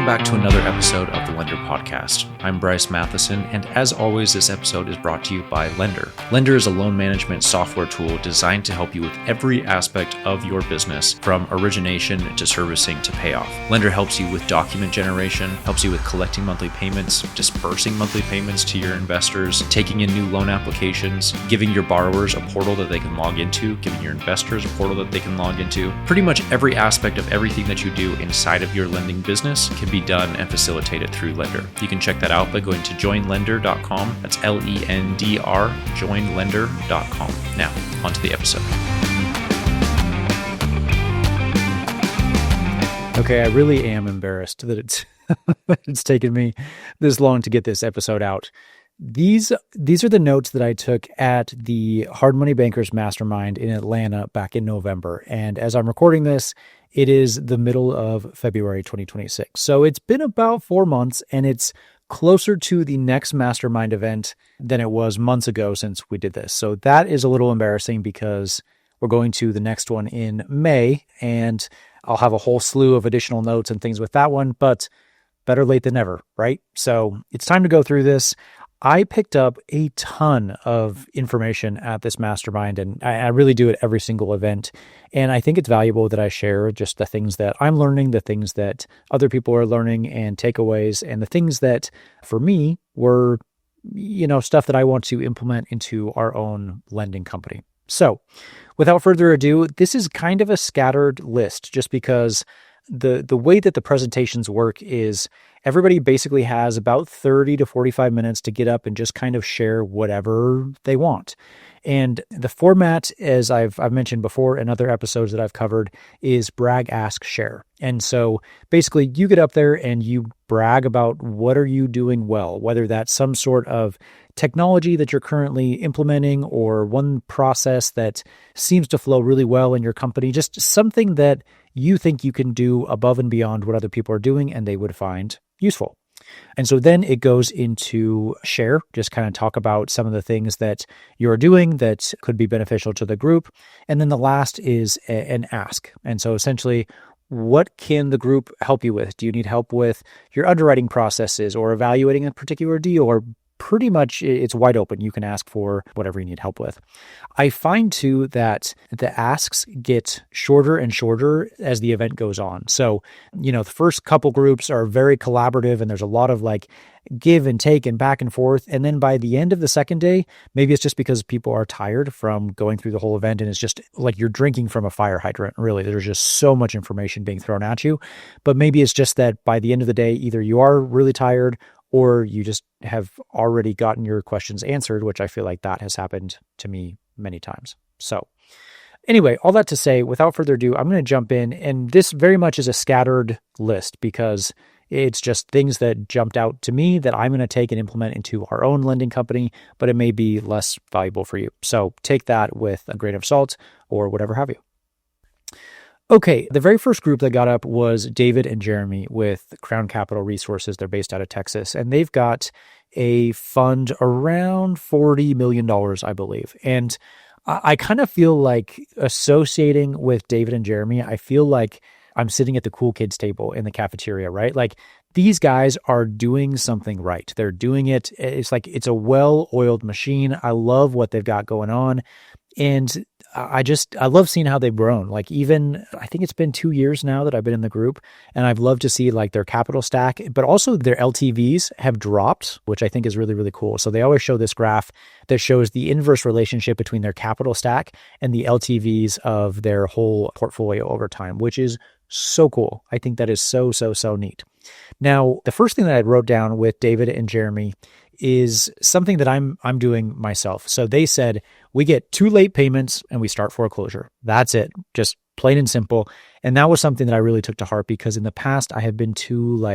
Welcome back to another episode of the Lender Podcast. I'm Bryce Matheson, and as always, this episode is brought to you by Lender. Lender is a loan management software tool designed to help you with every aspect of your business, from origination to servicing to payoff. Lender helps you with document generation, helps you with collecting monthly payments, dispersing monthly payments to your investors, taking in new loan applications, giving your borrowers a portal that they can log into, giving your investors a portal that they can log into. Pretty much every aspect of everything that you do inside of your lending business can be done and facilitated through Lender. You can check that out by going to joinlender.com. That's LENDR, joinlender.com. Now, on to the episode. Okay, I really am embarrassed that it's taken me this long to get this episode out. These are the notes that I took at the Hard Money Bankers Mastermind in Atlanta back in November. And as I'm recording this, it is the middle of February 2026. So it's been about 4 months, and it's closer to the next mastermind event than it was months ago since we did this. So that is a little embarrassing because we're going to the next one in May, and I'll have a whole slew of additional notes and things with that one, but better late than never, right? So it's time to go through this. I picked up a ton of information at this mastermind, and I really do at every single event. And I think it's valuable that I share just the things that I'm learning, the things that other people are learning and takeaways, and the things that for me were, stuff that I want to implement into our own lending company. So without further ado, this is kind of a scattered list just because the way that the presentations work is everybody basically has about 30 to 45 minutes to get up and just kind of share whatever they want. And the format, as I've mentioned before in other episodes that I've covered, is brag, ask, share. And so basically you get up there and you brag about what are you doing well, whether that's some sort of technology that you're currently implementing or one process that seems to flow really well in your company, just something that you think you can do above and beyond what other people are doing and they would find useful. And so then it goes into share, just kind of talk about some of the things that you're doing that could be beneficial to the group. And then the last is an ask. And so essentially, what can the group help you with? Do you need help with your underwriting processes or evaluating a particular deal, or pretty much it's wide open. You can ask for whatever you need help with. I find too that the asks get shorter and shorter as the event goes on. So, the first couple groups are very collaborative and there's a lot of give and take and back and forth. And then by the end of the second day, maybe it's just because people are tired from going through the whole event and it's just like you're drinking from a fire hydrant, really. There's just so much information being thrown at you. But maybe it's just that by the end of the day, either you are really tired or you just have already gotten your questions answered, which I feel like that has happened to me many times. So anyway, all that to say, without further ado, I'm going to jump in. And this very much is a scattered list because it's just things that jumped out to me that I'm going to take and implement into our own lending company, but it may be less valuable for you. So take that with a grain of salt or whatever have you. Okay, the very first group that got up was David and Jeremy with Crown Capital Resources. They're based out of Texas, and they've got a fund around $40 million, I believe. And I kind of feel like associating with David and Jeremy, I feel like I'm sitting at the cool kids table in the cafeteria, right? Like these guys are doing something right. They're doing it. It's like it's a well-oiled machine. I love what they've got going on. And I love seeing how they've grown. Like even, I think it's been 2 years now that I've been in the group, and I've loved to see like their capital stack, but also their LTVs have dropped, which I think is really, really cool. So they always show this graph that shows the inverse relationship between their capital stack and the LTVs of their whole portfolio over time, which is so cool. I think that is so, so, so neat. Now, the first thing that I wrote down with David and Jeremy is something that I'm doing myself. So they said, we get 2 late payments and we start foreclosure. That's it. Just plain and simple. And that was something that I really took to heart because in the past I had been too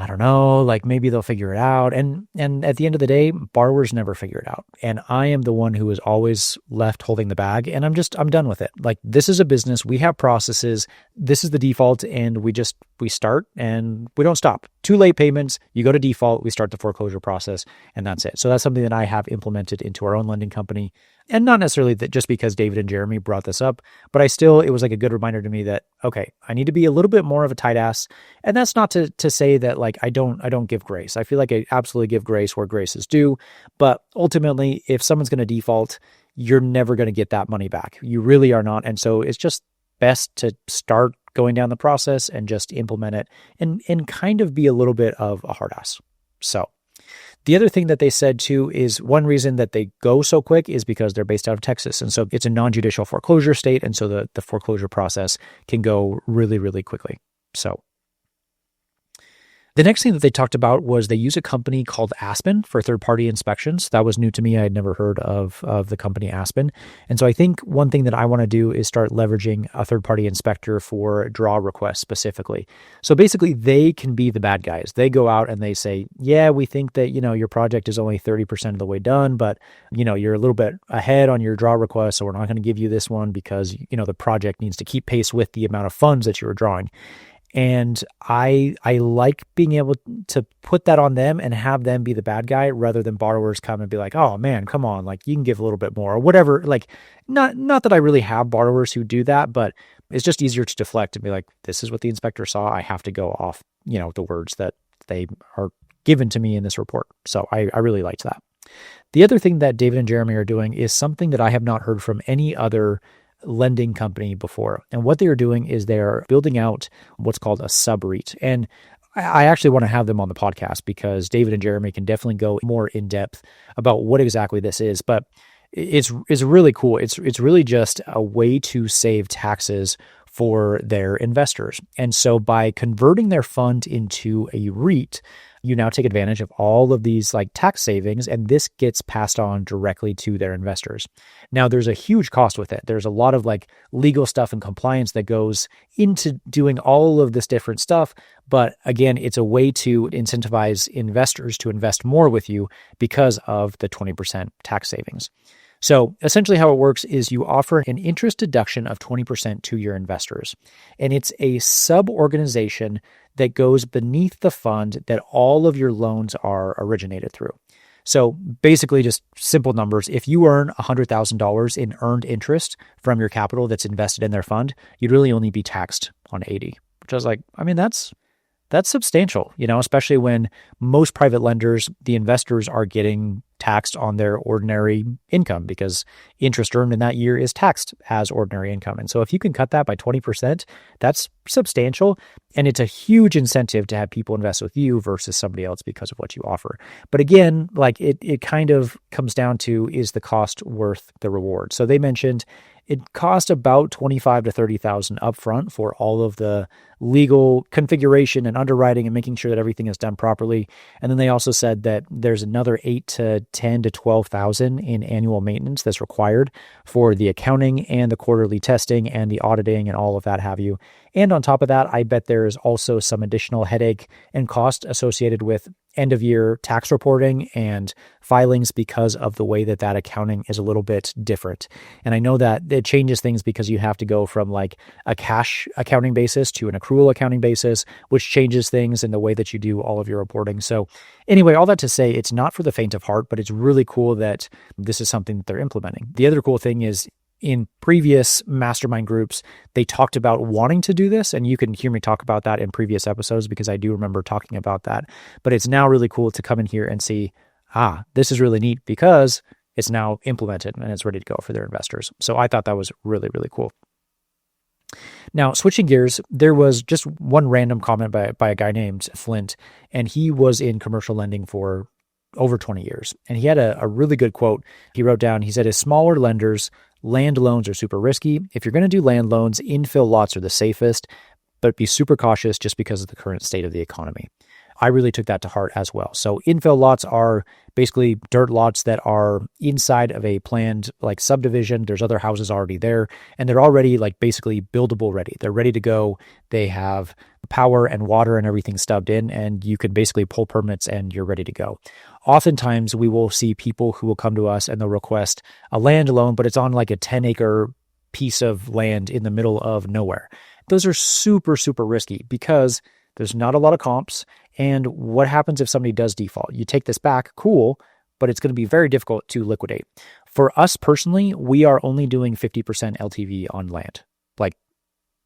I don't know, maybe they'll figure it out. And at the end of the day, borrowers never figure it out. And I am the one who is always left holding the bag. And I'm done with it. This is a business. We have processes. This is the default. And we start and we don't stop. 2 late payments, you go to default, we start the foreclosure process, and that's it. So that's something that I have implemented into our own lending company. And not necessarily that just because David and Jeremy brought this up, but it was like a good reminder to me that, okay, I need to be a little bit more of a tight ass. And that's not to say that like I don't give grace. I feel like I absolutely give grace where grace is due. But ultimately, if someone's going to default, you're never going to get that money back. You really are not. And so it's just best to start going down the process and just implement it and kind of be a little bit of a hard ass. So the other thing that they said too is one reason that they go so quick is because they're based out of Texas. And so it's a non-judicial foreclosure state. And so the foreclosure process can go really, really quickly. So the next thing that they talked about was they use a company called Aspen for third-party inspections. That was new to me. I had never heard of the company Aspen. And so I think one thing that I want to do is start leveraging a third-party inspector for draw requests specifically. So basically, they can be the bad guys. They go out and they say, yeah, we think that, your project is only 30% of the way done, but, you're a little bit ahead on your draw request, so we're not going to give you this one because, the project needs to keep pace with the amount of funds that you were drawing. And I like being able to put that on them and have them be the bad guy rather than borrowers come and be like, oh man, come on, like you can give a little bit more or whatever. Like not that I really have borrowers who do that, but it's just easier to deflect and be like, this is what the inspector saw. I have to go off, the words that they are given to me in this report. So I really liked that. The other thing that David and Jeremy are doing is something that I have not heard from any other lending company before. And what they are doing is they're building out what's called a sub-REIT. And I actually want to have them on the podcast because David and Jeremy can definitely go more in depth about what exactly this is. But it's really cool. It's really just a way to save taxes for their investors. And so by converting their fund into a REIT, you now take advantage of all of these like tax savings, and this gets passed on directly to their investors. Now, there's a huge cost with it. There's a lot of like legal stuff and compliance that goes into doing all of this different stuff. But again, it's a way to incentivize investors to invest more with you because of the 20% tax savings. So essentially how it works is you offer an interest deduction of 20% to your investors. And it's a sub-organization that goes beneath the fund that all of your loans are originated through. So basically just simple numbers. If you earn $100,000 in earned interest from your capital that's invested in their fund, you'd really only be taxed on 80, which I was like, I mean, that's substantial, especially when most private lenders, the investors are getting taxed on their ordinary income because interest earned in that year is taxed as ordinary income. And so if you can cut that by 20%, that's substantial. And it's a huge incentive to have people invest with you versus somebody else because of what you offer. But again, like it kind of comes down to, is the cost worth the reward? So they mentioned it cost about $25,000 to $30,000 upfront for all of the legal configuration and underwriting and making sure that everything is done properly. And then they also said that there's another $8,000 to $10,000 to $12,000 in annual maintenance that's required for the accounting and the quarterly testing and the auditing and all of that have you. And on top of that, I bet there is also some additional headache and cost associated with end of year tax reporting and filings because of the way that accounting is a little bit different. And I know that it changes things because you have to go from like a cash accounting basis to an accrual accounting basis, which changes things in the way that you do all of your reporting. So anyway, all that to say, it's not for the faint of heart, but it's really cool that this is something that they're implementing. The other cool thing is in previous mastermind groups, they talked about wanting to do this, and you can hear me talk about that in previous episodes because I do remember talking about that. But it's now really cool to come in here and see, this is really neat because it's now implemented and it's ready to go for their investors. So I thought that was really, really cool. Now, switching gears, there was just one random comment by a guy named Flint, and he was in commercial lending for over 20 years. And he had a really good quote. He wrote down, he said, as smaller lenders, land loans are super risky. If you're going to do land loans, infill lots are the safest, but be super cautious just because of the current state of the economy. I really took that to heart as well. So infill lots are basically dirt lots that are inside of a planned like subdivision. There's other houses already there, and they're already like basically buildable ready. They're ready to go. They have power and water and everything stubbed in, and you can basically pull permits and you're ready to go. Oftentimes we will see people who will come to us and they'll request a land loan, but it's on like a 10-acre piece of land in the middle of nowhere. Those are super, super risky because there's not a lot of comps, And what happens if somebody does default? You take this back, cool, but it's going to be very difficult to liquidate. For us personally, we are only doing 50% LTV on land, like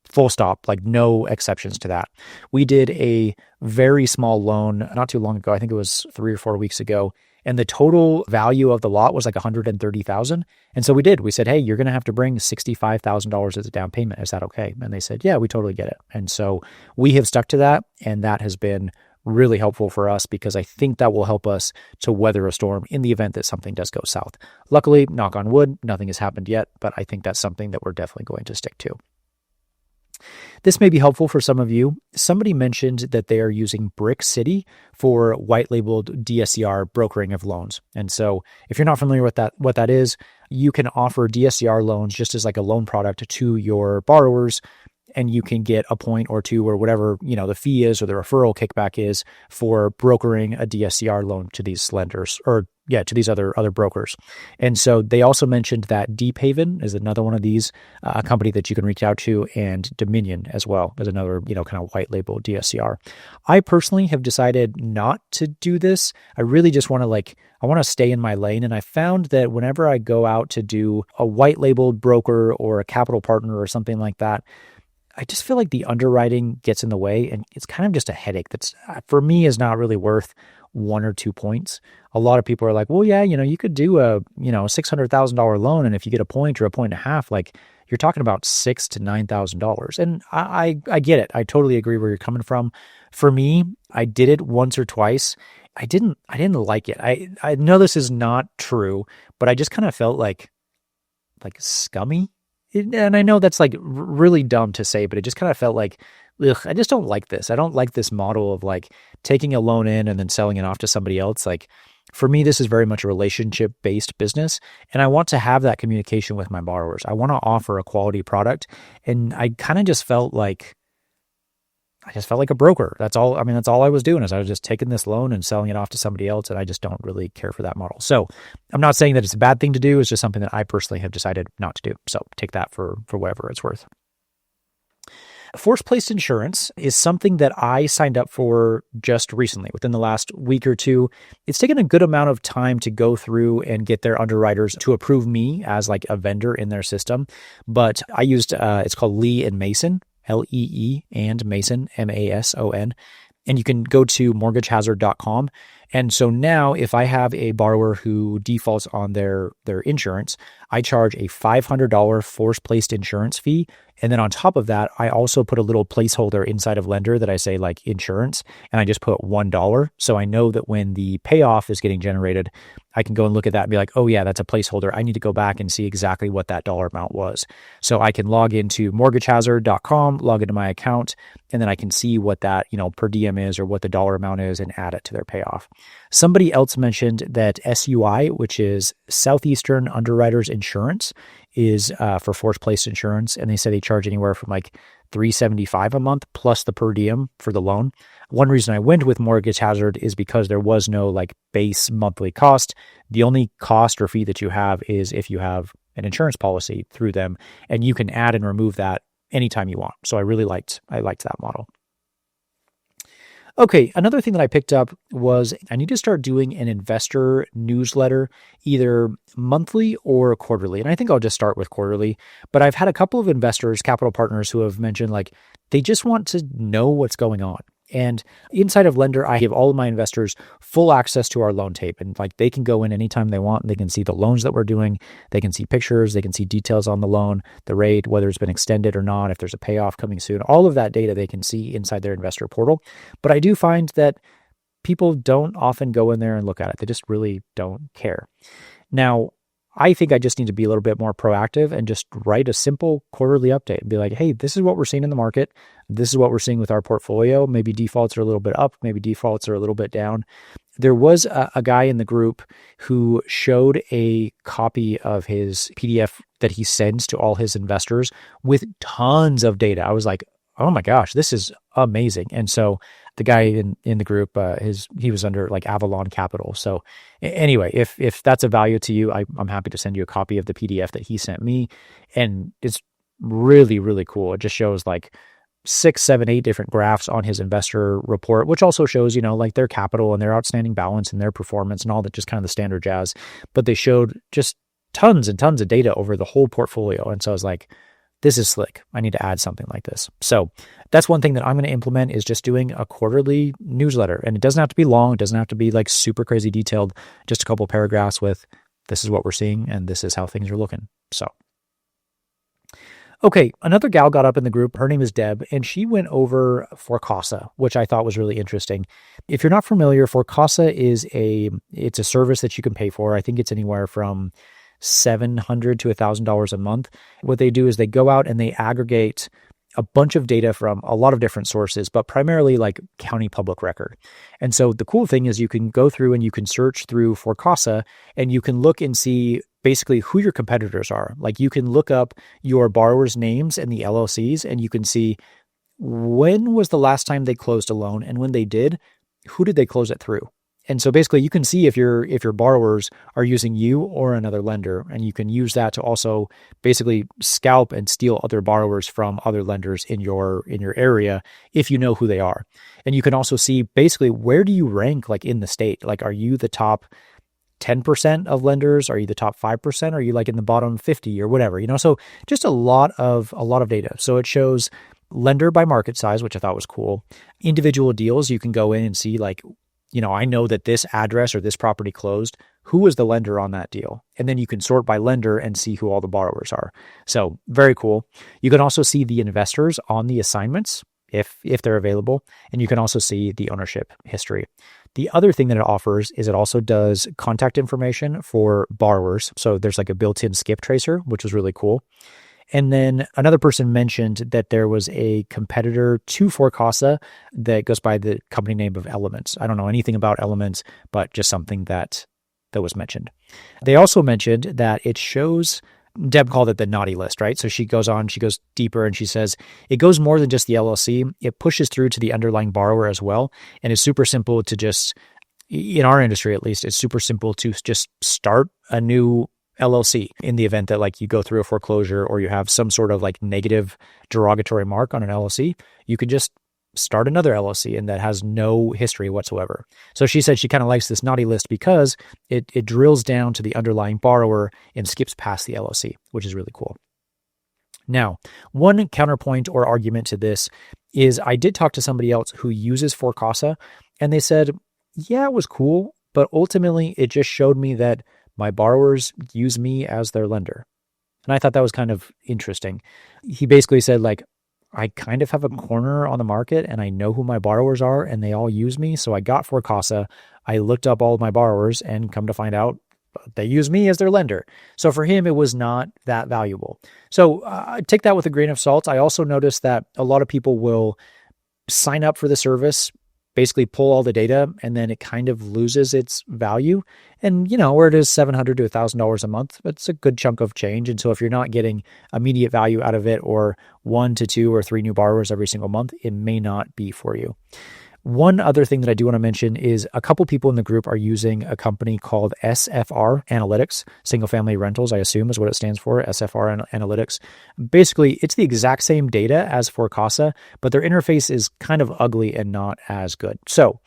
full stop, like no exceptions to that. We did a very small loan not too long ago. I think it was 3 or 4 weeks ago. And the total value of the lot was like $130,000. And so we did. We said, hey, you're going to have to bring $65,000 as a down payment. Is that okay? And they said, yeah, we totally get it. And so we have stuck to that. And that has been really helpful for us because I think that will help us to weather a storm in the event that something does go south. Luckily, knock on wood, nothing has happened yet, but I think that's something that we're definitely going to stick to. This may be helpful for some of you. Somebody mentioned that they are using Brick City for white labeled DSCR brokering of loans. And so if you're not familiar with what that is, you can offer DSCR loans just as like a loan product to your borrowers, and you can get a point or two or whatever, the fee is or the referral kickback is for brokering a DSCR loan to these lenders to these other brokers. And so they also mentioned that Deep Haven is another one of these, a company that you can reach out to, and Dominion as well as another, kind of white label DSCR. I personally have decided not to do this. I really just want to stay in my lane. And I found that whenever I go out to do a white labeled broker or a capital partner or something like that, I just feel like the underwriting gets in the way, and it's kind of just a headache that's, for me, is not really worth 1 or 2 points. A lot of people are like, well, yeah, you could do a $600,000 loan, and if you get a point or a point and a half, like you're talking about $6,000 to $9,000. And I get it. I totally agree where you're coming from. For me, I did it once or twice. I didn't like it. I know this is not true, but I just kind of felt like scummy. And I know that's like really dumb to say, but it just kind of felt like, ugh, I just don't like this. I don't like this model of like taking a loan in and then selling it off to somebody else. Like for me, this is very much a relationship-based business, and I want to have that communication with my borrowers. I want to offer a quality product, and I kind of just felt like a broker. That's all. I mean, that's all I was doing, is I was just taking this loan and selling it off to somebody else. And I just don't really care for that model. So I'm not saying that it's a bad thing to do. It's just something that I personally have decided not to do. So take that for whatever it's worth. Force-placed insurance is something that I signed up for just recently, within the last week or two. It's taken a good amount of time to go through and get their underwriters to approve me as like a vendor in their system. But I used, it's called Lee and Mason. Lee and Mason, Mason. And you can go to mortgagehazard.com. And so now if I have a borrower who defaults on their insurance, I charge a $500 force-placed insurance fee. And then on top of that, I also put a little placeholder inside of Lender that I say like insurance, and I just put $1. So I know that when the payoff is getting generated, I can go and look at that and be like, oh yeah, that's a placeholder. I need to go back and see exactly what that dollar amount was. So I can log into mortgagehazard.com, log into my account, and then I can see what that, per diem is or what the dollar amount is and add it to their payoff. Somebody else mentioned that SUI, which is Southeastern Underwriters Insurance, is for force-placed insurance. And they say they charge anywhere from like $375 a month plus the per diem for the loan. One reason I went with Mortgage Hazard is because there was no like base monthly cost. The only cost or fee that you have is if you have an insurance policy through them, and you can add and remove that anytime you want. So I liked that model. Okay, another thing that I picked up was I need to start doing an investor newsletter, either monthly or quarterly. And I think I'll just start with quarterly. But I've had a couple of investors, capital partners, who have mentioned like they just want to know what's going on. And inside of Lender, I give all of my investors full access to our loan tape. And like they can go in anytime they want. They can see the loans that we're doing. They can see pictures. They can see details on the loan, the rate, whether it's been extended or not, if there's a payoff coming soon. All of that data they can see inside their investor portal. But I do find that people don't often go in there and look at it. They just really don't care. Now, I think I just need to be a little bit more proactive and just write a simple quarterly update and be like, hey, this is what we're seeing in the market. This is what we're seeing with our portfolio. Maybe defaults are a little bit up. Maybe defaults are a little bit down. There was a guy in the group who showed a copy of his PDF that he sends to all his investors with tons of data. I was like, oh my gosh, this is amazing. And so the guy in the group, he was under like Avalon Capital. So anyway, if that's a value to you, I'm happy to send you a copy of the PDF that he sent me. And it's really, really cool. It just shows like 6, 7, 8 different graphs on his investor report, which also shows, like their capital and their outstanding balance and their performance and all that, just kind of the standard jazz. But they showed just tons and tons of data over the whole portfolio. And so I was like, this is slick. I need to add something like this. So that's one thing that I'm going to implement, is just doing a quarterly newsletter. And it doesn't have to be long. It doesn't have to be like super crazy detailed, just a couple paragraphs with, this is what we're seeing and this is how things are looking. So okay, another gal got up in the group. Her name is Deb, and she went over Forecasa, which I thought was really interesting. If you're not familiar, Forecasa it's a service that you can pay for. I think it's anywhere from $700 to $1,000 a month. What they do is they go out and they aggregate a bunch of data from a lot of different sources, but primarily like county public record. And so the cool thing is you can go through and you can search through Forecasa and you can look and see basically who your competitors are. Like you can look up your borrowers' names and the LLCs, and you can see when was the last time they closed a loan, and when they did, who did they close it through? And so basically you can see if your borrowers are using you or another lender, and you can use that to also basically scalp and steal other borrowers from other lenders in your area if you know who they are. And you can also see basically where do you rank like in the state? Like, are you the top 10% of lenders? Are you the top 5%? Are you like in the bottom 50 or whatever, So just a lot of data. So it shows lender by market size, which I thought was cool. Individual deals, you can go in and see like, I know that this address or this property closed. Who was the lender on that deal? And then you can sort by lender and see who all the borrowers are. So very cool. You can also see the investors on the assignments if they're available. And you can also see the ownership history. The other thing that it offers is it also does contact information for borrowers. So there's like a built-in skip tracer, which was really cool. And then another person mentioned that there was a competitor to Forecasa that goes by the company name of Elements. I don't know anything about Elements, but just something that was mentioned. They also mentioned that it shows, Deb called it the naughty list, right? So she goes deeper and she says, it goes more than just the LLC. It pushes through to the underlying borrower as well. And it's super simple to just, in our industry at least, it's super simple to just start a new LLC in the event that like you go through a foreclosure or you have some sort of like negative derogatory mark on an LLC. You could just start another LLC and that has no history whatsoever. So she said she kind of likes this naughty list because it drills down to the underlying borrower and skips past the LLC, which is really cool. Now, one counterpoint or argument to this is I did talk to somebody else who uses Forecasa, and they said, yeah, it was cool, but ultimately it just showed me that my borrowers use me as their lender. And I thought that was kind of interesting. He basically said, like, I kind of have a corner on the market and I know who my borrowers are and they all use me. So I got Forecasa. I looked up all of my borrowers and come to find out they use me as their lender. So for him, it was not that valuable. So take that with a grain of salt. I also noticed that a lot of people will sign up for the service, basically pull all the data, and then it kind of loses its value. And, where it is $700 to $1,000 a month, it's a good chunk of change. And so if you're not getting immediate value out of it, or 1 to 2 or 3 new borrowers every single month, it may not be for you. One other thing that I do want to mention is a couple people in the group are using a company called SFR Analytics, Single Family Rentals, I assume is what it stands for, SFR Analytics. Basically, it's the exact same data as Forecasa, but their interface is kind of ugly and not as good. So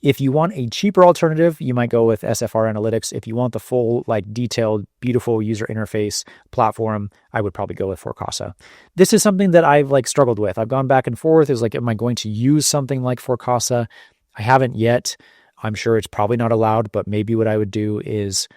if you want a cheaper alternative, you might go with SFR Analytics. If you want the full, like detailed, beautiful user interface platform, I would probably go with Forecasa. This is something that I've like struggled with. I've gone back and forth. Is like, am I going to use something like Forecasa? I haven't yet. I'm sure it's probably not allowed, but maybe what I would do is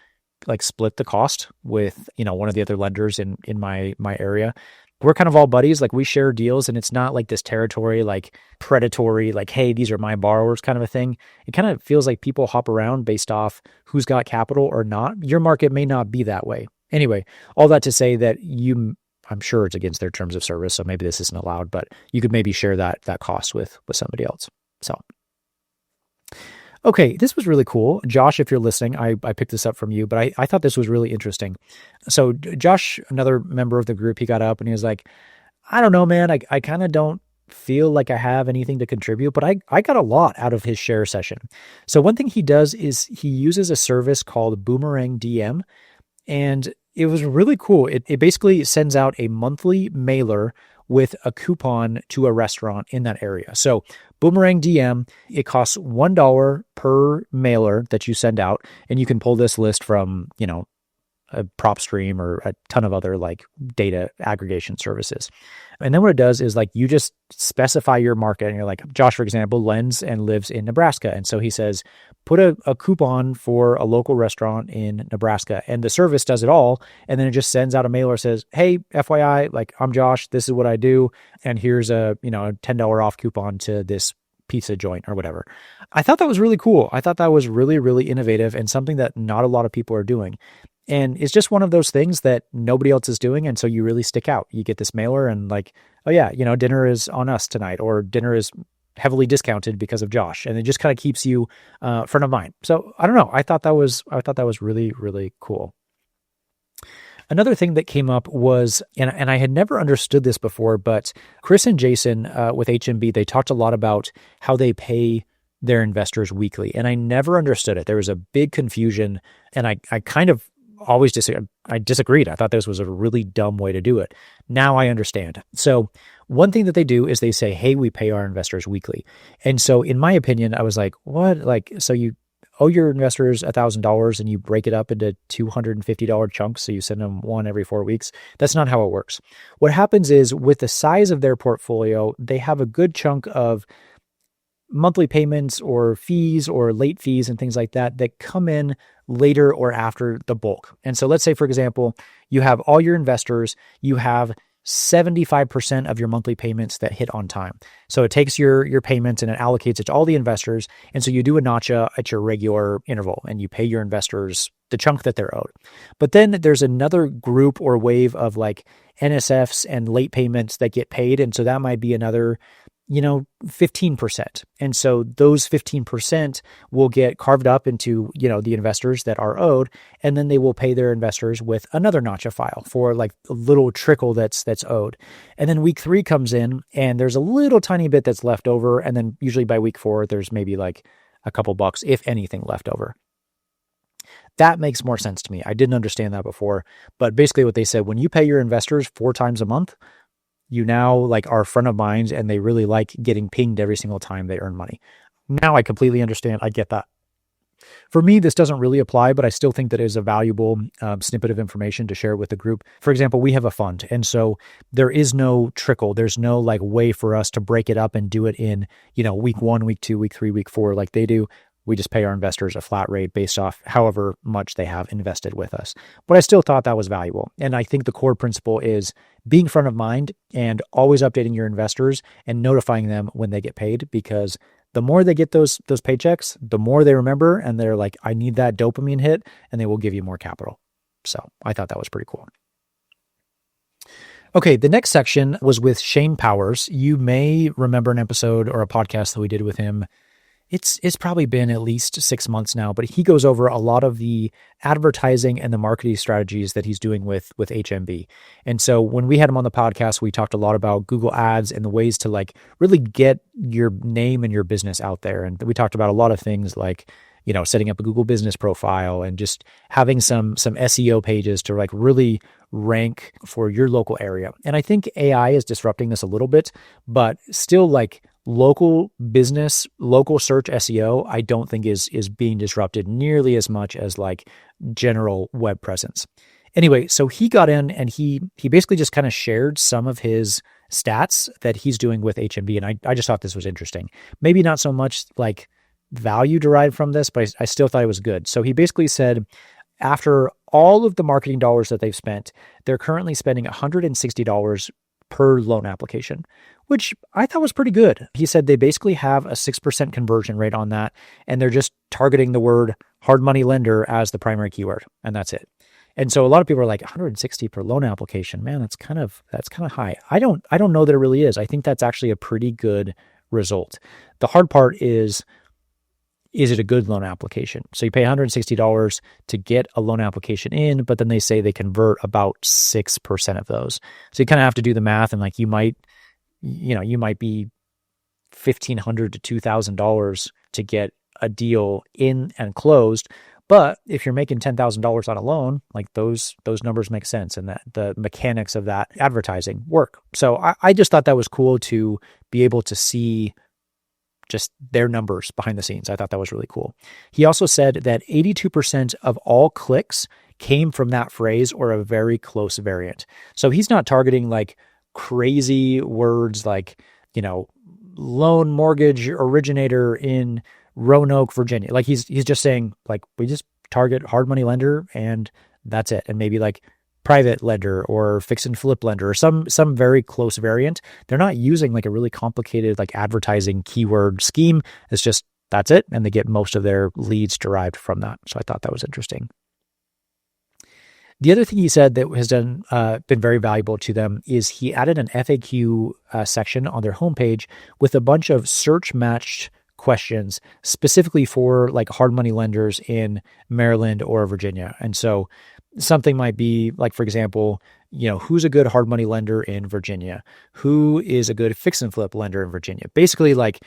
like split the cost with, one of the other lenders in my area. We're kind of all buddies. Like we share deals, and it's not like this territory, like predatory, like, hey, these are my borrowers kind of a thing. It kind of feels like people hop around based off who's got capital or not. Your market may not be that way. Anyway, all that to say that I'm sure it's against their terms of service, so maybe this isn't allowed, but you could maybe share that cost with somebody else. So, okay, this was really cool. Josh, if you're listening, I picked this up from you, but I thought this was really interesting. So Josh, another member of the group, he got up and he was like, I don't know, man, I kind of don't feel like I have anything to contribute, but I got a lot out of his share session. So one thing he does is he uses a service called Boomerang DM, and it was really cool. It basically sends out a monthly mailer with a coupon to a restaurant in that area. So Boomerang DM, it costs $1 per mailer that you send out. And you can pull this list from, a PropStream or a ton of other like data aggregation services. And then what it does is like you just specify your market, and you're like, Josh, for example, lends and lives in Nebraska. And so he says, put a coupon for a local restaurant in Nebraska, and the service does it all. And then it just sends out a mailer, says, hey, FYI, like I'm Josh, this is what I do. And here's a $10 off coupon to this pizza joint or whatever. I thought that was really cool. I thought that was really, really innovative and something that not a lot of people are doing. And it's just one of those things that nobody else is doing. And so you really stick out. You get this mailer and like, oh yeah, dinner is on us tonight, or dinner is heavily discounted because of Josh. And it just kind of keeps you front of mind. So I don't know. I thought that was really, really cool. Another thing that came up was, and I had never understood this before, but Chris and Jason with HMB, they talked a lot about how they pay their investors weekly. And I never understood it. There was a big confusion, and I kind of always disagreed. I thought this was a really dumb way to do it. Now I understand. So one thing that they do is they say, hey, we pay our investors weekly. And so in my opinion, I was like, what? Like, so you owe your investors $1,000 and you break it up into $250 chunks. So you send them one every 4 weeks. That's not how it works. What happens is with the size of their portfolio, they have a good chunk of monthly payments or fees or late fees and things like that come in later or after the bulk. And so let's say, for example, you have all your investors, you have 75% of your monthly payments that hit on time. So it takes your payments and it allocates it to all the investors. And so you do a notcha at your regular interval and you pay your investors the chunk that they're owed. But then there's another group or wave of like NSFs and late payments that get paid. And so that might be another 15%. And so those 15% will get carved up into, the investors that are owed. And then they will pay their investors with another notcha file for like a little trickle that's owed. And then week 3 comes in and there's a little tiny bit that's left over. And then usually by week 4, there's maybe like a couple bucks, if anything, left over. That makes more sense to me. I didn't understand that before, but basically what they said, when you pay your investors 4 times a month, you now like are front of mind and they really like getting pinged every single time they earn money. Now I completely understand. I get that. For me, this doesn't really apply, but I still think that it is a valuable snippet of information to share with the group. For example, we have a fund. And so there is no trickle. There's no like way for us to break it up and do it in, week 1, week 2, week 3, week 4, like they do. We just pay our investors a flat rate based off however much they have invested with us. But I still thought that was valuable. And I think the core principle is being front of mind and always updating your investors and notifying them when they get paid, because the more they get those paychecks, the more they remember and they're like, I need that dopamine hit, and they will give you more capital. So I thought that was pretty cool. Okay, the next section was with Shane Powers. You may remember an episode or a podcast that we did with him. It's probably been at least 6 months now, but he goes over a lot of the advertising and the marketing strategies that he's doing with HMB. And so when we had him on the podcast, we talked a lot about Google Ads and the ways to like really get your name and your business out there. And we talked about a lot of things like, setting up a Google business profile and just having some SEO pages to like really rank for your local area. And I think AI is disrupting this a little bit, but still like local business, local search SEO, I don't think is being disrupted nearly as much as like general web presence. Anyway, so he got in and he basically just kind of shared some of his stats that he's doing with HMB. And I just thought this was interesting. Maybe not so much like value derived from this, but I still thought it was good. So he basically said, after all of the marketing dollars that they've spent, they're currently spending $160 per loan application, which I thought was pretty good. He said they basically have a 6% conversion rate on that, and they're just targeting the word hard money lender as the primary keyword, and that's it. And so a lot of people are like, 160 per loan application, man, that's kind of high. I don't know that it really is. I think that's actually a pretty good result. The hard part is it a good loan application? So you pay $160 to get a loan application in, but then they say they convert about 6% of those. So you kind of have to do the math, and like you might be $1,500 to $2,000 to get a deal in and closed, But if you're making $10,000 on a loan, like those numbers make sense, and that the mechanics of that advertising work. So I just thought that was cool to be able to see just their numbers behind the scenes. I thought that was really cool. He also said that 82% of all clicks came from that phrase or a very close variant. So he's not targeting like crazy words like, loan mortgage originator in Roanoke, Virginia. Like he's just saying like, we just target hard money lender and that's it. And maybe like private lender or fix and flip lender or some very close variant. They're not using like a really complicated like advertising keyword scheme. It's just, that's it. And they get most of their leads derived from that. So I thought that was interesting. The other thing he said that has been very valuable to them is he added an FAQ section on their homepage with a bunch of search matched questions specifically for like hard money lenders in Maryland or Virginia. And so something might be like, for example, who's a good hard money lender in Virginia? Who is a good fix and flip lender in Virginia? Basically like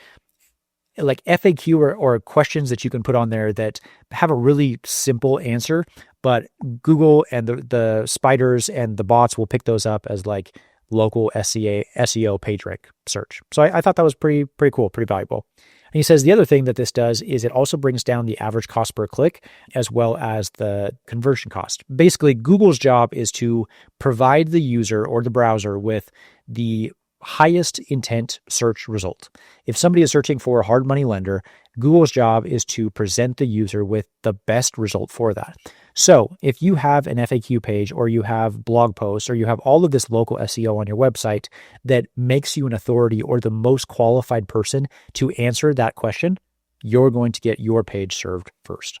FAQ or questions that you can put on there that have a really simple answer, but Google and the spiders and the bots will pick those up as like local SEO page rank search. So I thought that was pretty cool, pretty valuable. And he says the other thing that this does is it also brings down the average cost per click as well as the conversion cost. Basically, Google's job is to provide the user or the browser with the highest intent search result. If somebody is searching for a hard money lender, Google's job is to present the user with the best result for that. So if you have an FAQ page or you have blog posts or you have all of this local SEO on your website that makes you an authority or the most qualified person to answer that question, you're going to get your page served first.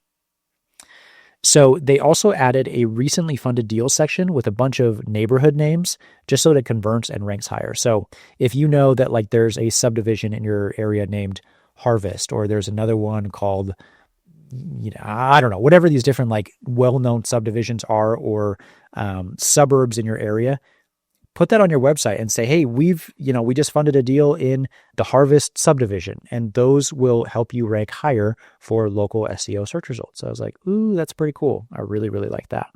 So they also added a recently funded deals section with a bunch of neighborhood names just so that it converts and ranks higher. So if you know that like there's a subdivision in your area named Harvest, or there's another one called, I don't know, whatever these different like well-known subdivisions are or suburbs in your area, put that on your website and say, hey, we just funded a deal in the Harvest subdivision, and those will help you rank higher for local SEO search results. So I was like, ooh, that's pretty cool. I really, really like that.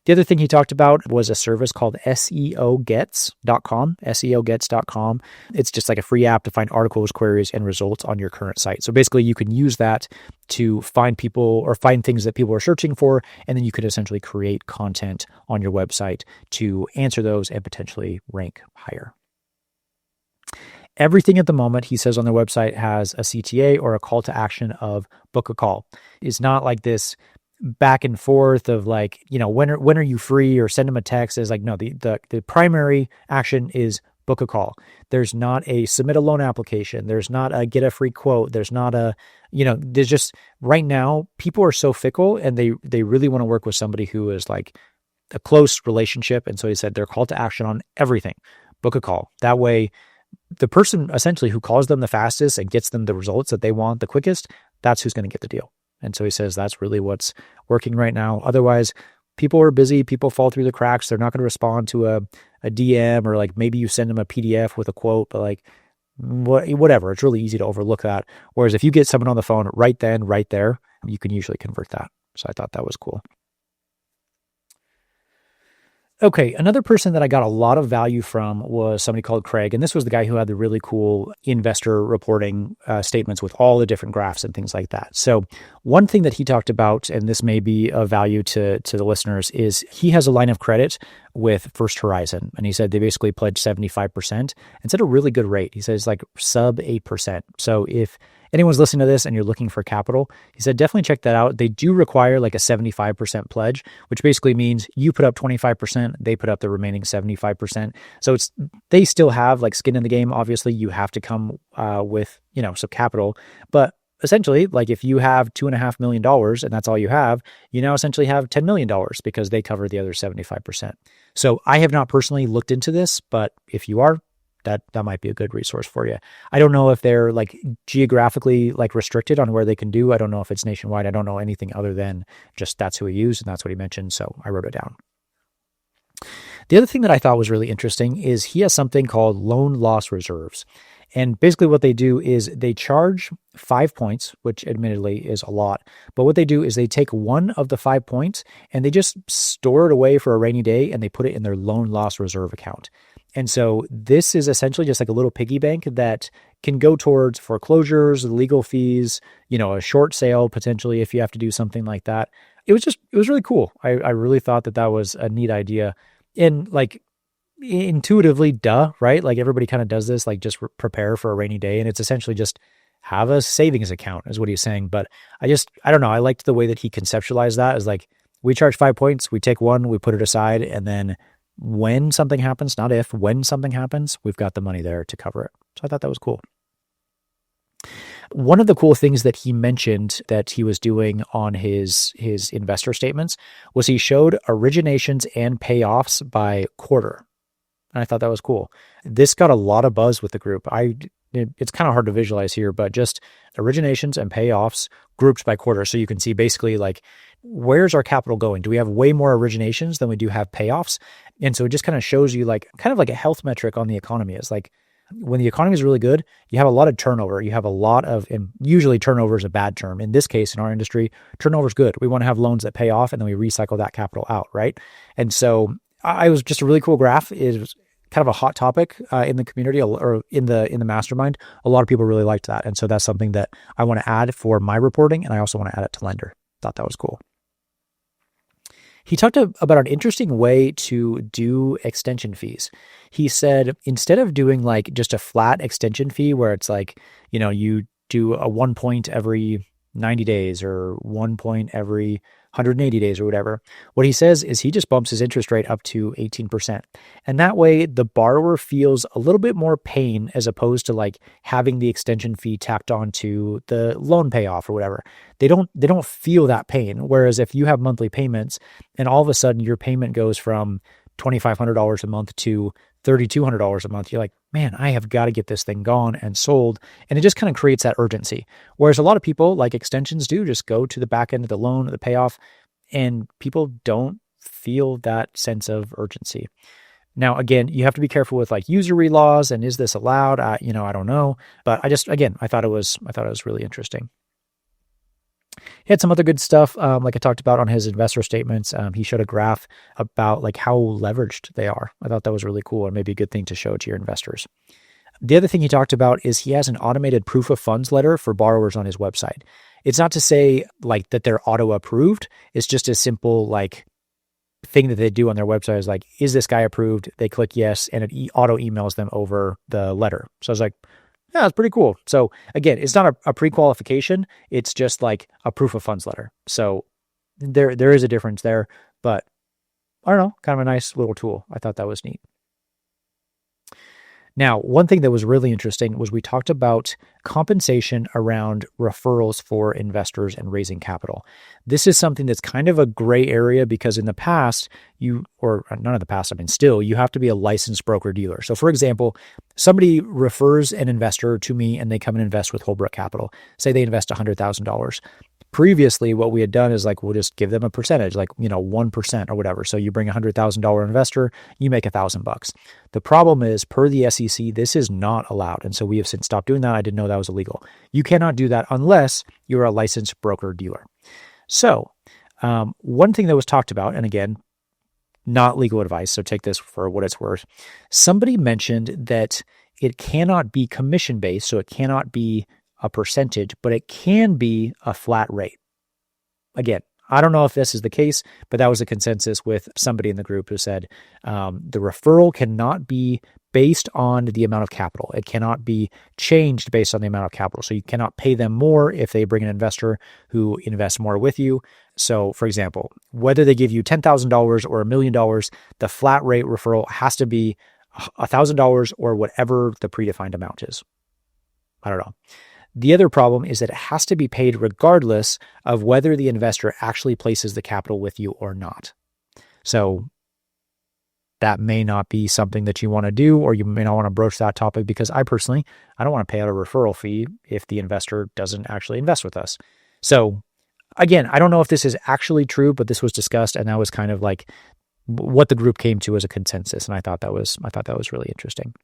The other thing he talked about was a service called SEOgets.com, SEOgets.com. It's just like a free app to find articles, queries, and results on your current site. So basically you can use that to find people or find things that people are searching for, and then you could essentially create content on your website to answer those and potentially rank higher. Everything at the moment, he says on their website, has a CTA or a call to action of book a call. It's not like this back and forth of like, when are you free, or send them a text. Is like, no, the primary action is book a call. There's not a submit a loan application. There's not a get a free quote. There's not a, there's just right now people are so fickle and they really want to work with somebody who is like a close relationship. And so he said their call to action on everything, book a call. That way the person essentially who calls them the fastest and gets them the results that they want the quickest, that's who's going to get the deal. And so he says that's really what's working right now. Otherwise, people are busy. People fall through the cracks. They're not going to respond to a DM, or like maybe you send them a PDF with a quote, but like whatever. It's really easy to overlook that. Whereas if you get someone on the phone right then, right there, you can usually convert that. So I thought that was cool. Okay, another person that I got a lot of value from was somebody called Craig, and this was the guy who had the really cool investor reporting statements with all the different graphs and things like that. So one thing that he talked about, and this may be of value to the listeners, is he has a line of credit with First Horizon, and he said they basically pledged 75%, and it's at a really good rate. He says like sub 8%. So if anyone's listening to this and you're looking for capital, he said definitely check that out. They do require like a 75% pledge, which basically means you put up 25%, they put up the remaining 75%. So they still have like skin in the game. Obviously, you have to come with some capital, but essentially, like if you have $2.5 million and that's all you have, you now essentially have $10 million because they cover the other 75%. So I have not personally looked into this, but if you are, that might be a good resource for you. I don't know if they're like geographically like restricted on where they can do. I don't know if it's nationwide. I don't know anything other than just that's who he used and that's what he mentioned. So I wrote it down. The other thing that I thought was really interesting is he has something called loan loss reserves. And basically what they do is they charge 5 points, which admittedly is a lot. But what they do is they take one of the 5 points and they just store it away for a rainy day and they put it in their loan loss reserve account. And so this is essentially just like a little piggy bank that can go towards foreclosures, legal fees, a short sale potentially if you have to do something like that. It was really cool. I really thought that was a neat idea. And like intuitively, duh, right? Like everybody kind of does this, like just prepare for a rainy day. And it's essentially just have a savings account is what he's saying. But I don't know. I liked the way that he conceptualized that as like, we charge 5 points, we take one, we put it aside. And then when something happens, not if, when something happens, we've got the money there to cover it. So I thought that was cool. One of the cool things that he mentioned that he was doing on his investor statements was he showed originations and payoffs by quarter. And I thought that was cool. This got a lot of buzz with the group. It's kind of hard to visualize here, but just originations and payoffs grouped by quarter. So you can see basically like, where's our capital going? Do we have way more originations than we do have payoffs? And so it just kind of shows you like, kind of like a health metric on the economy. It's like, when the economy is really good, you have a lot of turnover. You have a lot of, and usually turnover is a bad term. In this case, in our industry, turnover is good. We want to have loans that pay off and then we recycle that capital out, right? And so I was just a really cool graph. It was kind of a hot topic in the community or in the mastermind. A lot of people really liked that. And so that's something that I want to add for my reporting. And I also want to add it to Lender. Thought that was cool. He talked about an interesting way to do extension fees. He said, instead of doing like just a flat extension fee where it's like, you do a 1 point every 90 days or 1 point every 180 days or whatever, what he says is he just bumps his interest rate up to 18%. And that way the borrower feels a little bit more pain as opposed to like having the extension fee tacked on to the loan payoff or whatever. They don't feel that pain. Whereas if you have monthly payments and all of a sudden your payment goes from $2,500 a month to $3,200 a month, you're like, man, I have got to get this thing gone and sold. And it just kind of creates that urgency. Whereas a lot of people, like extensions do, just go to the back end of the loan, the payoff, and people don't feel that sense of urgency. Now, again, you have to be careful with like usury laws and is this allowed? I don't know. But I thought it was really interesting. He had some other good stuff, like I talked about on his investor statements. He showed a graph about like how leveraged they are. I thought that was really cool and maybe a good thing to show to your investors. The other thing he talked about is he has an automated proof of funds letter for borrowers on his website. It's not to say like that they're auto approved. It's just a simple like thing that they do on their website is like, is this guy approved? They click yes, and it auto emails them over the letter. So I was like, yeah, it's pretty cool. So again, it's not a pre-qualification. It's just like a proof of funds letter. So there is a difference there, but I don't know, kind of a nice little tool. I thought that was neat. Now, one thing that was really interesting was we talked about compensation around referrals for investors and raising capital. This is something that's kind of a gray area because in the past, you have to be a licensed broker dealer. So for example, somebody refers an investor to me and they come and invest with Holbrook Capital. Say they invest $100,000. Previously, what we had done is like, we'll just give them a percentage, like, 1% or whatever. So you bring a $100,000 investor, you make $1,000. The problem is per the SEC, this is not allowed. And so we have since stopped doing that. I didn't know that was illegal. You cannot do that unless you're a licensed broker dealer. So one thing that was talked about, and again, not legal advice, so take this for what it's worth. Somebody mentioned that it cannot be commission-based, so it cannot be a percentage, but it can be a flat rate. Again, I don't know if this is the case, but that was a consensus with somebody in the group who said the referral cannot be based on the amount of capital. It cannot be changed based on the amount of capital. So you cannot pay them more if they bring an investor who invests more with you. So for example, whether they give you $10,000 or $1 million, the flat rate referral has to be $1,000 or whatever the predefined amount is. I don't know. The other problem is that it has to be paid regardless of whether the investor actually places the capital with you or not. So that may not be something that you want to do, or you may not want to broach that topic because I don't want to pay out a referral fee if the investor doesn't actually invest with us. So again, I don't know if this is actually true, but this was discussed and that was kind of like what the group came to as a consensus. And I thought that was really interesting.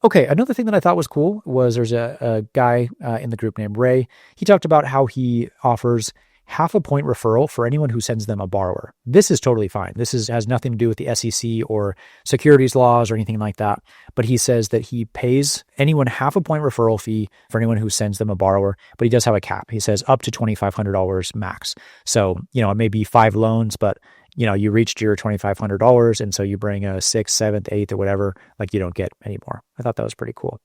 Okay, another thing that I thought was cool was there's a guy in the group named Ray. He talked about how he offers half a point referral for anyone who sends them a borrower. This is totally fine. Has nothing to do with the SEC or securities laws or anything like that. But he says that he pays anyone half a point referral fee for anyone who sends them a borrower, but he does have a cap. He says up to $2,500 max. So, it may be 5 loans, but you reached your $2,500, and so you bring a 6th, 7th, 8th, or whatever, like you don't get any more. I thought that was pretty cool.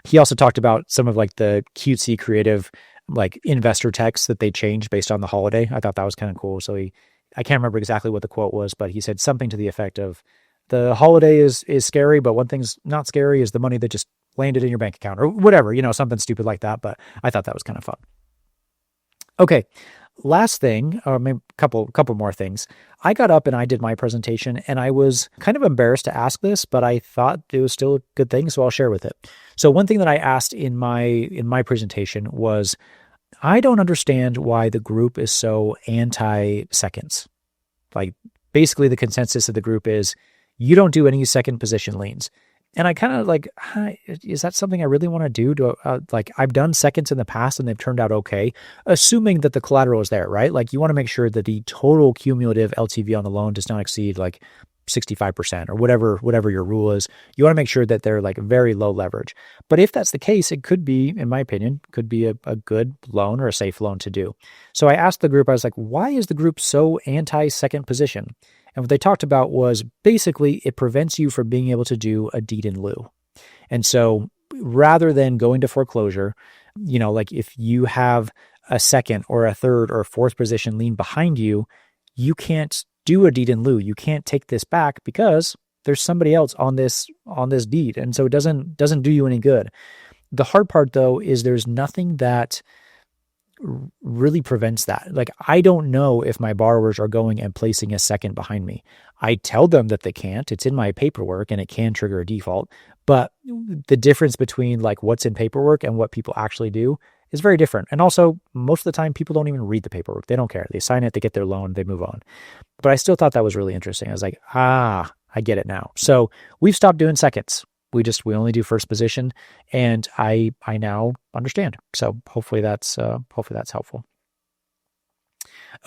He also talked about some of like the cutesy creative like investor texts that they changed based on the holiday. I thought that was kind of cool. So I can't remember exactly what the quote was, but he said something to the effect of, the holiday is scary, but one thing's not scary is the money that just landed in your bank account, or whatever, something stupid like that. But I thought that was kind of fun. Okay. Last thing, or maybe a couple more things. I got up and I did my presentation, and I was kind of embarrassed to ask this, but I thought it was still a good thing, so I'll share with it. So one thing that I asked in my presentation was, I don't understand why the group is so anti-seconds. Like, basically the consensus of the group is you don't do any second position leans. And I kind of like, is that something I really want to do? I've done seconds in the past and they've turned out okay, assuming that the collateral is there, right? Like, you want to make sure that the total cumulative LTV on the loan does not exceed like 65% or whatever your rule is. You want to make sure that they're like very low leverage. But if that's the case, it could be, in my opinion, a good loan or a safe loan to do. So I asked the group, I was like, why is the group so anti-second position? And what they talked about was basically it prevents you from being able to do a deed in lieu. And so rather than going to foreclosure, like if you have a second or a third or a fourth position lien behind you, you can't do a deed in lieu. You can't take this back because there's somebody else on this deed. And so it doesn't do you any good. The hard part though is there's nothing that really prevents that. Like, I don't know if my borrowers are going and placing a second behind me. I tell them that they can't. It's in my paperwork and it can trigger a default. But the difference between like what's in paperwork and what people actually do is very different. And also, most of the time, people don't even read the paperwork. They don't care. They sign it, they get their loan, they move on. But I still thought that was really interesting. I was like, I get it now. So we've stopped doing seconds. We only do first position, and I now understand. So hopefully that's helpful.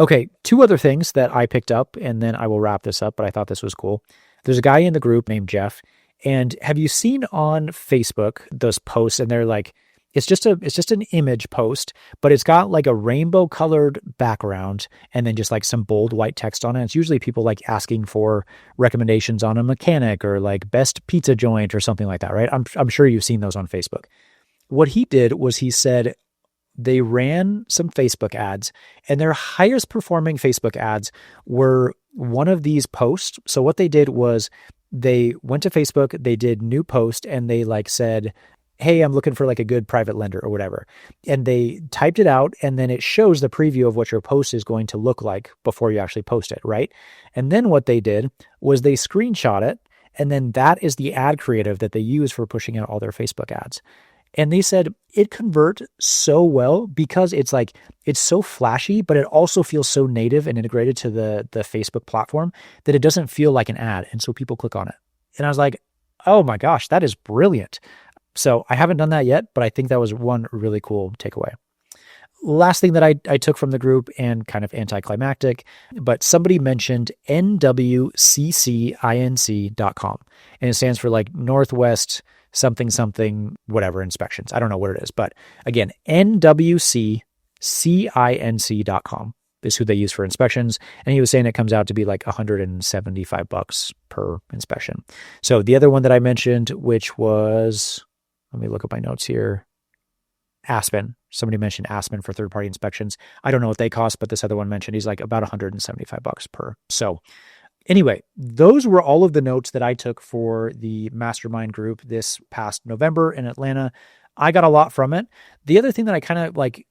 Okay, 2 other things that I picked up, and then I will wrap this up, but I thought this was cool. There's a guy in the group named Jeff, and have you seen on Facebook those posts, and they're like, it's just an image post, but it's got like a rainbow colored background and then just like some bold white text on it. It's usually people like asking for recommendations on a mechanic or like best pizza joint or something like that, right? I'm sure you've seen those on Facebook. What he did was he said they ran some Facebook ads, and their highest performing Facebook ads were one of these posts. So what they did was they went to Facebook, they did new post, and they like said, hey, I'm looking for like a good private lender or whatever. And they typed it out, and then it shows the preview of what your post is going to look like before you actually post it, right? And then what they did was they screenshot it, and then that is the ad creative that they use for pushing out all their Facebook ads. And they said it converts so well because it's so flashy, but it also feels so native and integrated to the Facebook platform that it doesn't feel like an ad. And so people click on it. And I was like, oh my gosh, that is brilliant. So I haven't done that yet, but I think that was one really cool takeaway. Last thing that I took from the group, and kind of anticlimactic, but somebody mentioned nwccinc.com, and it stands for like Northwest something, whatever inspections. I don't know what it is, but again, nwccinc.com is who they use for inspections. And he was saying it comes out to be like $175 per inspection. So the other one that I mentioned, which was, let me look up my notes here. Aspen. Somebody mentioned Aspen for third-party inspections. I don't know what they cost, but this other one mentioned he's like about $175 per. So anyway, those were all of the notes that I took for the mastermind group this past November in Atlanta. I got a lot from it. The other thing that I kind of like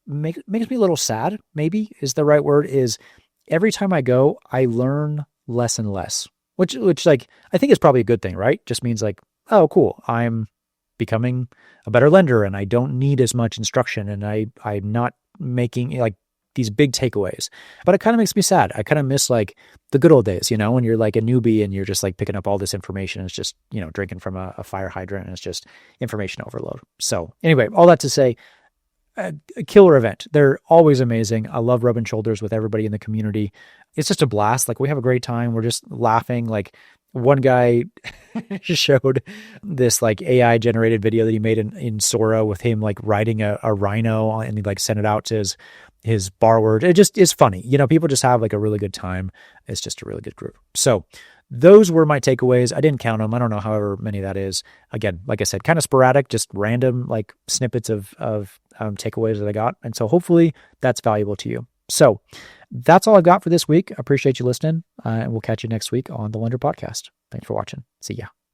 makes me a little sad, maybe is the right word, is every time I go, I learn less and less, which like I think is probably a good thing, right? Just means like, oh, cool, I'm becoming a better lender and I don't need as much instruction, and I'm not making, like, these big takeaways. But it kind of makes me sad. I kind of miss like the good old days, when you're like a newbie and you're just like picking up all this information. It's just, drinking from a fire hydrant, and it's just information overload. So anyway, all that to say, a killer event. They're always amazing. I love rubbing shoulders with everybody in the community. It's just a blast. Like, we have a great time. We're just laughing. Like, one guy showed this like AI generated video that he made in Sora with him like riding a rhino, and he like sent it out to his borrower. It just is funny. People just have like a really good time. It's just a really good group. So those were my takeaways. I didn't count them. I don't know however many that is. Again, like I said, kind of sporadic, just random like snippets of takeaways that I got. And so hopefully that's valuable to you. So that's all I've got for this week. I appreciate you listening, and we'll catch you next week on the Lender Podcast. Thanks for watching. See ya.